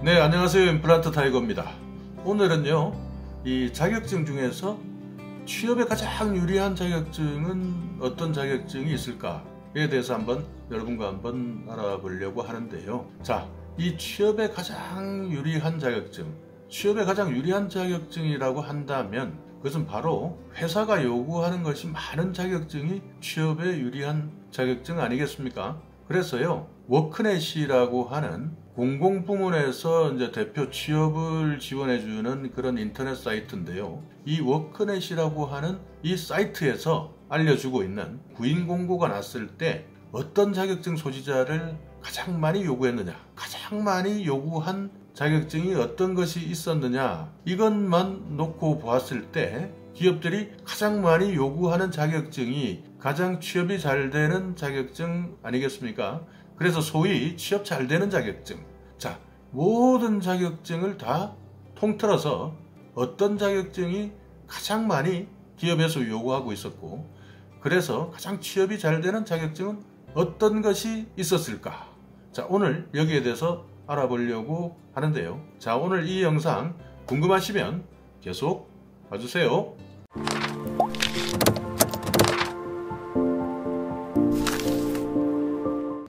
네, 안녕하세요. 임플란트 타이거입니다. 오늘은요, 이 자격증 중에서 취업에 가장 유리한 자격증은 어떤 자격증이 있을까에 대해서 여러분과 한번 알아보려고 하는데요. 자, 이 취업에 가장 유리한 자격증, 취업에 가장 유리한 자격증이라고 한다면 그것은 바로 회사가 요구하는 것이 많은 자격증이 취업에 유리한 자격증 아니겠습니까? 그래서요, 워크넷이라고 하는 공공부문에서 이제 대표 취업을 지원해주는 그런 인터넷 사이트인데요. 이 워크넷이라고 하는 이 사이트에서 알려주고 있는 구인 공고가 났을 때 어떤 자격증 소지자를 가장 많이 요구했느냐, 가장 많이 요구한 자격증이 어떤 것이 있었느냐, 이것만 놓고 보았을 때 기업들이 가장 많이 요구하는 자격증이 가장 취업이 잘 되는 자격증 아니겠습니까? 그래서 소위 취업 잘 되는 자격증. 자, 모든 자격증을 다 통틀어서 어떤 자격증이 가장 많이 기업에서 요구하고 있었고, 그래서 가장 취업이 잘 되는 자격증은 어떤 것이 있었을까? 자, 오늘 여기에 대해서 알아보려고 하는데요. 자, 오늘 이 영상 궁금하시면 계속 봐주세요.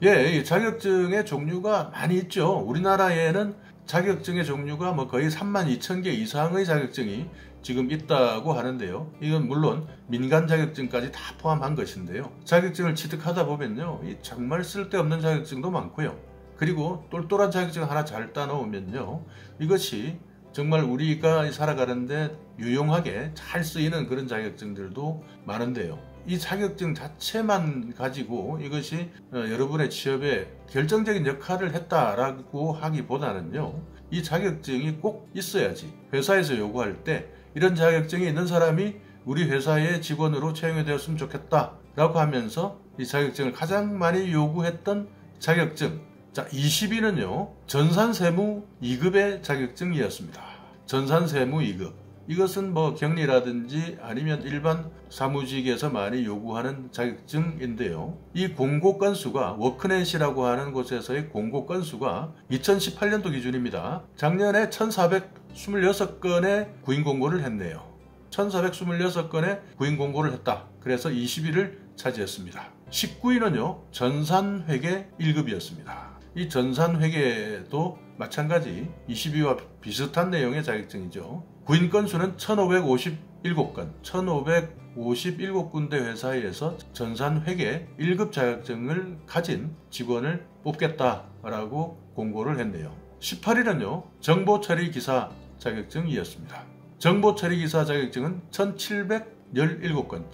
예, 이 자격증의 종류가 많이 있죠. 우리나라에는 자격증의 종류가 거의 32,000개 이상의 자격증이 지금 있다고 하는데요. 이건 물론 민간 자격증까지 다 포함한 것인데요. 자격증을 취득하다 보면요, 정말 쓸데없는 자격증도 많고요. 그리고 똘똘한 자격증 하나 잘 따놓으면요, 이것이 정말 우리가 살아가는데 유용하게 잘 쓰이는 그런 자격증들도 많은데요. 이 자격증 자체만 가지고 이것이 여러분의 취업에 결정적인 역할을 했다라고 하기보다는요, 이 자격증이 꼭 있어야지 회사에서 요구할 때 이런 자격증이 있는 사람이 우리 회사의 직원으로 채용이 되었으면 좋겠다 라고 하면서 이 자격증을 가장 많이 요구했던 자격증, 자, 20위는요 전산세무 2급의 자격증이었습니다. 전산세무 2급, 이것은 경리라든지 아니면 일반 사무직에서 많이 요구하는 자격증인데요. 이 공고 건수가 워크넷이라고 하는 곳에서의 공고 건수가 2018년도 기준입니다. 작년에 1426건의 구인 공고를 했네요. 1426건의 구인 공고를 했다. 그래서 20위를 차지했습니다. 19위는요 전산회계 1급이었습니다. 이 전산회계도 마찬가지 20위와 비슷한 내용의 자격증이죠. 구인 건수는 1557건, 1557군데 회사에서 전산회계 1급 자격증을 가진 직원을 뽑겠다라고 공고를 했네요. 18위는요 정보처리기사 자격증이었습니다. 정보처리기사 자격증은 1717건,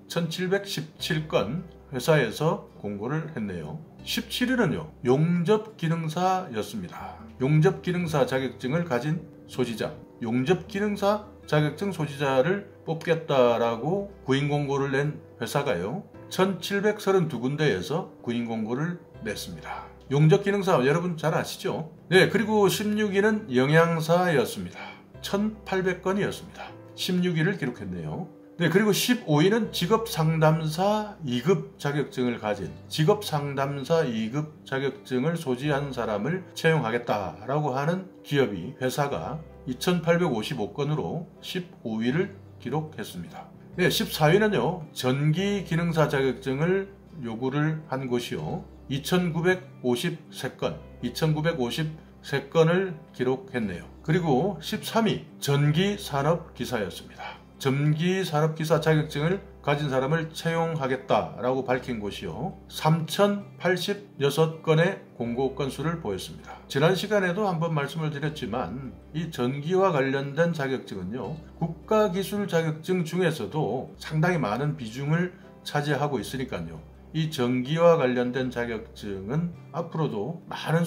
1717건 회사에서 공고를 했네요. 17위는요 용접기능사였습니다. 용접기능사 자격증을 가진 소지자, 용접기능사 자격증 소지자를 뽑겠다라고 구인 공고를 낸 회사가요 1732군데에서 구인 공고를 냈습니다. 용접기능사 여러분 잘 아시죠? 네, 그리고 16위는 영양사였습니다. 1800건이었습니다. 16위를 기록했네요. 네, 그리고 15위는 직업상담사 2급 자격증을 가진, 직업상담사 2급 자격증을 소지한 사람을 채용하겠다라고 하는 기업이, 회사가 2855건으로 15위를 기록했습니다. 네, 14위는요 전기기능사 자격증을 요구를 한 곳이요 2953건, 2953건을 기록했네요. 그리고 13위 전기산업기사였습니다. 전기산업기사 자격증을 가진 사람을 채용하겠다라고 밝힌 곳이요 3086건의 공고 건수를 보였습니다. 지난 시간에도 한번 말씀을 드렸지만 이 전기와 관련된 자격증은요 국가기술 자격증 중에서도 상당히 많은 비중을 차지하고 있으니까요, 이 전기와 관련된 자격증은 앞으로도 많은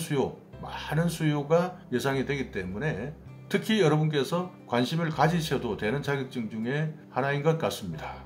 수요가 예상이 되기 때문에 특히 여러분께서 관심을 가지셔도 되는 자격증 중에 하나인 것 같습니다.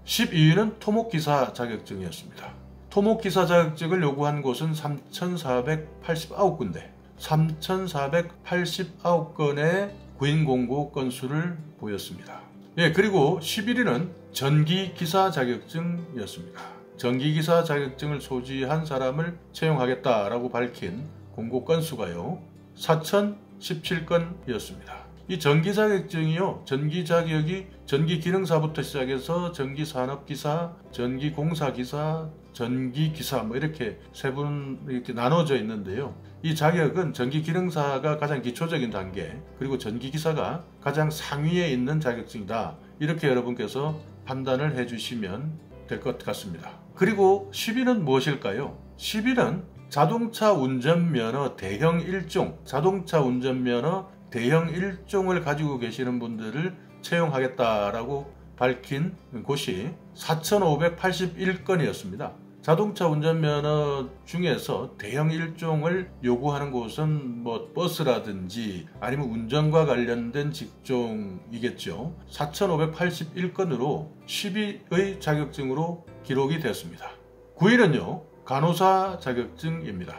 12위는 토목기사 자격증이었습니다. 토목기사 자격증을 요구한 곳은 3489군데, 3489건의 구인 공고 건수를 보였습니다. 예, 그리고 11위는 전기기사 자격증이었습니다. 전기기사 자격증을 소지한 사람을 채용하겠다라고 밝힌 공고 건수가요 4,017건이었습니다. 이 전기 자격증이요, 전기 자격이 전기기능사부터 시작해서 전기산업기사, 전기공사기사, 전기기사 뭐 이렇게 세 분 이렇게 나눠져 있는데요. 이 자격은 전기기능사가 가장 기초적인 단계, 그리고 전기기사가 가장 상위에 있는 자격증이다. 이렇게 여러분께서 판단을 해주시면 될 것 같습니다. 그리고 10위는 무엇일까요? 10위는 자동차 운전면허 대형 1종, 자동차 운전면허 대형 1종을 가지고 계시는 분들을 채용하겠다라고 밝힌 곳이 4,581건이었습니다. 자동차 운전면허 중에서 대형 1종을 요구하는 곳은 뭐 버스라든지 아니면 운전과 관련된 직종이겠죠. 4,581건으로 10위의 자격증으로 기록이 됐습니다. 9위는요, 간호사 자격증입니다.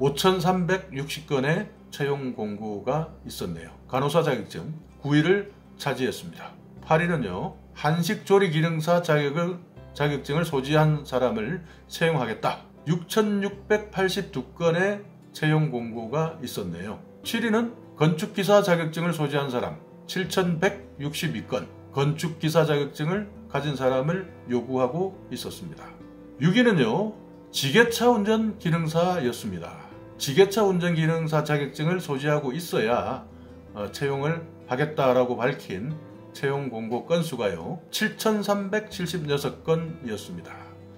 5,360건의 채용 공고가 있었네요. 간호사 자격증 9위를 차지했습니다. 8위는요, 한식조리기능사 자격증을 소지한 사람을 채용하겠다. 6,682건의 채용 공고가 있었네요. 7위는 건축기사 자격증을 소지한 사람 7,162건, 건축기사 자격증을 가진 사람을 요구하고 있었습니다. 6위는요, 지게차 운전 기능사였습니다. 지게차 운전 기능사 자격증을 소지하고 있어야 채용을 하겠다라고 밝힌 채용 공고 건수가요 7,376건이었습니다.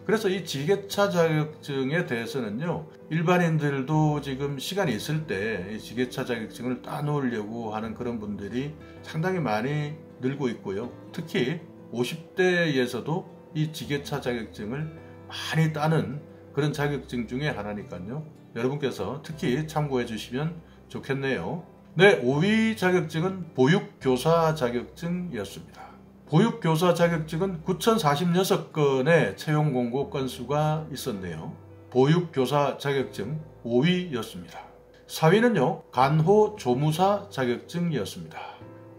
그래서 이 지게차 자격증에 대해서는요, 일반인들도 지금 시간이 있을 때 이 지게차 자격증을 따놓으려고 하는 그런 분들이 상당히 많이 늘고 있고요. 특히 50대에서도 이 지게차 자격증을 많이 따는 그런 자격증 중에 하나니까요. 여러분께서 특히 참고해 주시면 좋겠네요. 네, 5위 자격증은 보육교사 자격증이었습니다. 보육교사 자격증은 9,046건의 채용 공고 건수가 있었네요. 보육교사 자격증 5위였습니다. 4위는요, 간호조무사 자격증이었습니다.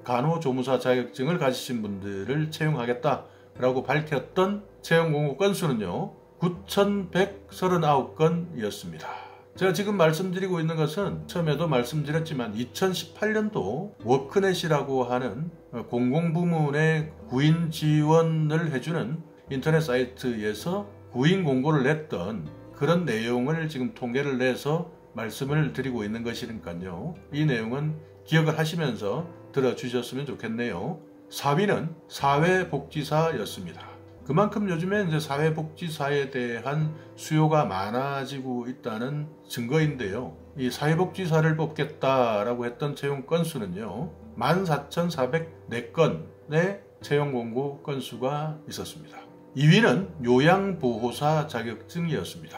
간호조무사 자격증을 가지신 분들을 채용하겠다라고 밝혔던 채용 공고 건수는요, 9,139건이었습니다. 제가 지금 말씀드리고 있는 것은 처음에도 말씀드렸지만 2018년도 워크넷이라고 하는 공공부문의 구인 지원을 해주는 인터넷 사이트에서 구인 공고를 냈던 그런 내용을 지금 통계를 내서 말씀을 드리고 있는 것이니까요. 이 내용은 기억을 하시면서 들어주셨으면 좋겠네요. 4위는 사회복지사였습니다. 그만큼 요즘에 이제 사회복지사에 대한 수요가 많아지고 있다는 증거인데요. 이 사회복지사를 뽑겠다라고 했던 채용 건수는요, 14,404건의 채용 공고 건수가 있었습니다. 2위는 요양보호사 자격증이었습니다.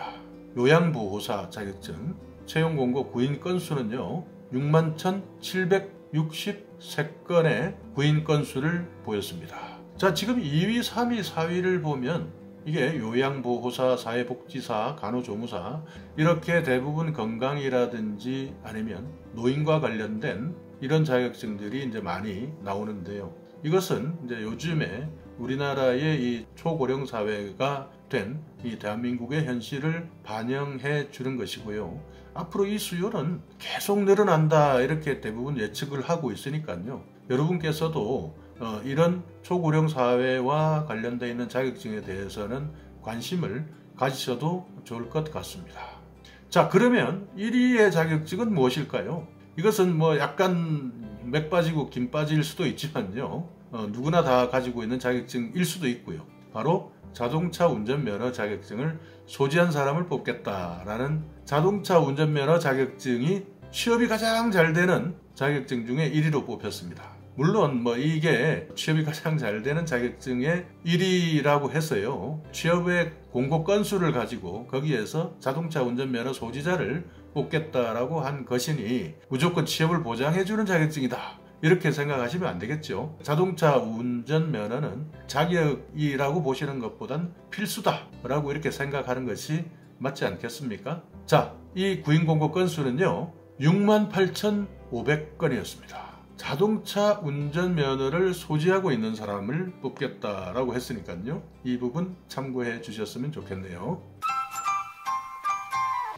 요양보호사 자격증 채용 공고 구인 건수는요, 61,763건의 구인 건수를 보였습니다. 자, 지금 2위, 3위, 4위를 보면 이게 요양보호사, 사회복지사, 간호조무사 이렇게 대부분 건강이라든지 아니면 노인과 관련된 이런 자격증들이 이제 많이 나오는데요. 이것은 이제 요즘에 우리나라의 이 초고령 사회가 된 이 대한민국의 현실을 반영해 주는 것이고요. 앞으로 이 수요는 계속 늘어난다 이렇게 대부분 예측을 하고 있으니까요. 여러분께서도 이런 초고령 사회와 관련되어 있는 자격증에 대해서는 관심을 가지셔도 좋을 것 같습니다. 자, 그러면 1위의 자격증은 무엇일까요? 이것은 뭐 약간 맥 빠지고 김 빠질 수도 있지만요. 누구나 다 가지고 있는 자격증일 수도 있고요. 바로 자동차 운전면허 자격증을 소지한 사람을 뽑겠다라는 자동차 운전면허 자격증이 취업이 가장 잘 되는 자격증 중에 1위로 뽑혔습니다. 물론 뭐 이게 취업이 가장 잘 되는 자격증의 1위라고 해서요, 취업의 공고 건수를 가지고 거기에서 자동차 운전면허 소지자를 뽑겠다라고 한 것이니 무조건 취업을 보장해주는 자격증이다 이렇게 생각하시면 안 되겠죠. 자동차 운전면허는 자격이라고 보시는 것보단 필수다라고 이렇게 생각하는 것이 맞지 않겠습니까? 자, 이 구인 공고 건수는요 68,500건이었습니다. 자동차 운전면허를 소지하고 있는 사람을 뽑겠다라고 했으니까요. 이 부분 참고해 주셨으면 좋겠네요.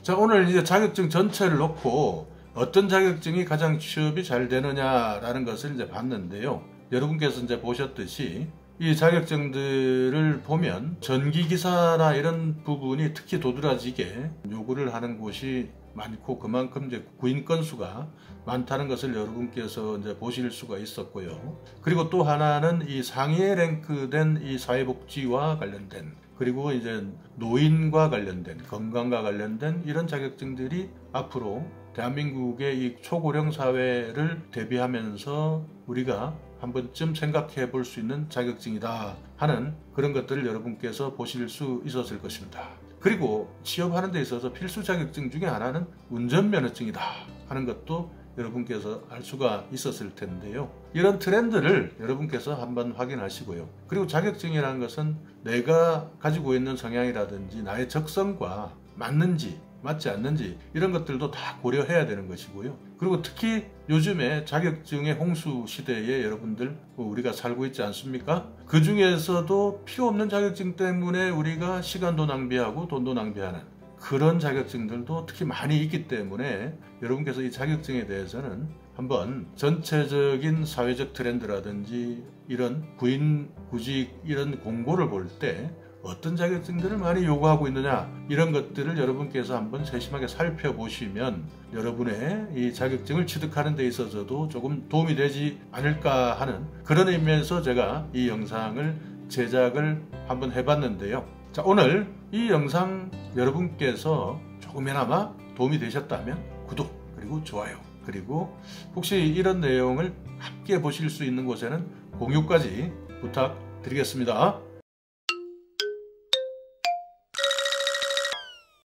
자, 오늘 이제 자격증 전체를 놓고 어떤 자격증이 가장 취업이 잘 되느냐라는 것을 이제 봤는데요. 여러분께서 이제 보셨듯이 이 자격증들을 보면 전기기사나 이런 부분이 특히 도드라지게 요구를 하는 곳이 많고 그만큼 이제 구인 건수가 많다는 것을 여러분께서 이제 보실 수가 있었고요. 그리고 또 하나는 이 상위에 랭크된 이 사회복지와 관련된, 그리고 이제 노인과 관련된, 건강과 관련된 이런 자격증들이 앞으로 대한민국의 이 초고령 사회를 대비하면서 우리가 한 번쯤 생각해 볼 수 있는 자격증이다 하는 그런 것들을 여러분께서 보실 수 있었을 것입니다. 그리고 취업하는 데 있어서 필수 자격증 중에 하나는 운전면허증이다 하는 것도 여러분께서 알 수가 있었을 텐데요. 이런 트렌드를 여러분께서 한번 확인하시고요. 그리고 자격증이라는 것은 내가 가지고 있는 성향이라든지 나의 적성과 맞는지 맞지 않는지 이런 것들도 다 고려해야 되는 것이고요. 그리고 특히 요즘에 자격증의 홍수 시대에 여러분들 우리가 살고 있지 않습니까? 그 중에서도 필요 없는 자격증 때문에 우리가 시간도 낭비하고 돈도 낭비하는 그런 자격증들도 특히 많이 있기 때문에 여러분께서 이 자격증에 대해서는 한번 전체적인 사회적 트렌드라든지 이런 구인, 구직 이런 공고를 볼 때 어떤 자격증들을 많이 요구하고 있느냐 이런 것들을 여러분께서 한번 세심하게 살펴보시면 여러분의 이 자격증을 취득하는 데 있어서도 조금 도움이 되지 않을까 하는 그런 의미에서 제가 이 영상을 제작을 한번 해봤는데요. 자, 오늘 이 영상 여러분께서 조금이나마 도움이 되셨다면 구독 그리고 좋아요, 그리고 혹시 이런 내용을 함께 보실 수 있는 곳에는 공유까지 부탁드리겠습니다.